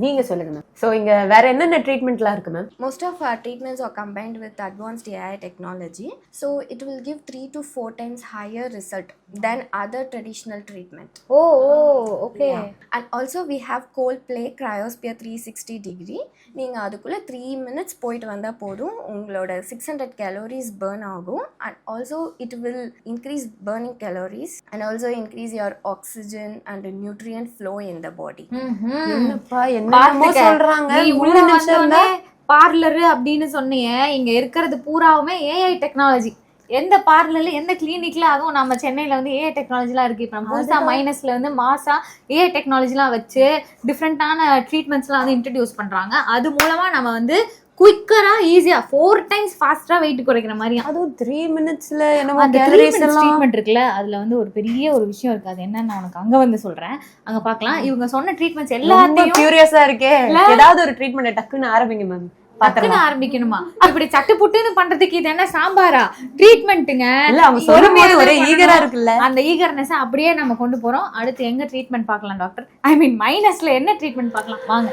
நீங்க சொல்லுங்க ma'am. So இங்க வேற என்னென்ன ட்ரீட்மெண்ட்லாம் இருக்கு ma'am? Most of our treatments are combined with advanced AI technology, so it will give 3 to 4 times higher result than other traditional treatment. Okay. And also we have cold play cryosphere 360 degree. நீங்க அதுக்குள்ள 3 minutes போயிட்டு வந்தா போதும், உங்களோட 600 calories burn ஆகும். And also it will increase burning calories and also increase your oxygen and nutrient flow in the body. என்னப்பா என்னமோ சொல்றாங்க. நீ உள்ள வந்தோடனே பார்லரு அப்படின்னு சொன்னீங்க. இங்க இருக்கிறது பூராவுமே ஏஐ டெக்னாலஜி. எந்த பார்லர்ல எந்த கிளினிக்ல, அதுவும் நம்ம சென்னையில வந்து ஏஐ டெக்னாலஜிலாம் இருக்கு. இப்போ நம்ம புதுசா மைனஸ்ல வந்து மாசா ஏஐ டெக்னாலஜிலாம் வச்சு டிஃப்ரெண்டான ட்ரீட்மெண்ட்ஸ்லாம் வந்து இன்ட்ரடியூஸ் பண்றாங்க. அது மூலமா நம்ம வந்து குயிக்கரா ஈஸியா 4 times ஃபாஸ்டா வெயிட் குறைக்கிற மாதிரி. அதுவும் 3 minutesல என்னமோ அந்த கேலரிஸ் எல்லாம் ட்ரீட்மெண்ட் இருக்குல்ல, அதுல வந்து ஒரு பெரிய ஒரு விஷயம் இருக்கு. அது என்னன்னு நான் உனக்கு அங்க வந்து சொல்றேன், அங்க பார்க்கலாம். இவங்க சொன்ன ட்ரீட்மெண்ட்ஸ் எல்லாத்தையும் கியூரியஸா இருக்கே. ஏதாவது ஒரு ட்ரீட்மெண்ட் டக்குன்னு ஆரம்பிங்க மேம். டக்குன்னு ஆரம்பிக்கணுமா? இப்படி சட்டு புட்டுன்னு பண்றதுக்கு இது என்ன சாம்பாரா? ட்ரீட்மெண்ட்டுங்க. இல்ல அவங்க சொல்லும்போது ஒரே ஈகரா இருக்குல்ல, அந்த ஈகர்னஸ் அப்படியே நம்ம கொண்டு போறோம். அடுத்து எங்க ட்ரீட்மெண்ட் பார்க்கலாம் டாக்டர்? ஐ மீன் மைனஸ்ல என்ன ட்ரீட்மெண்ட் பார்க்கலாம் வாங்க.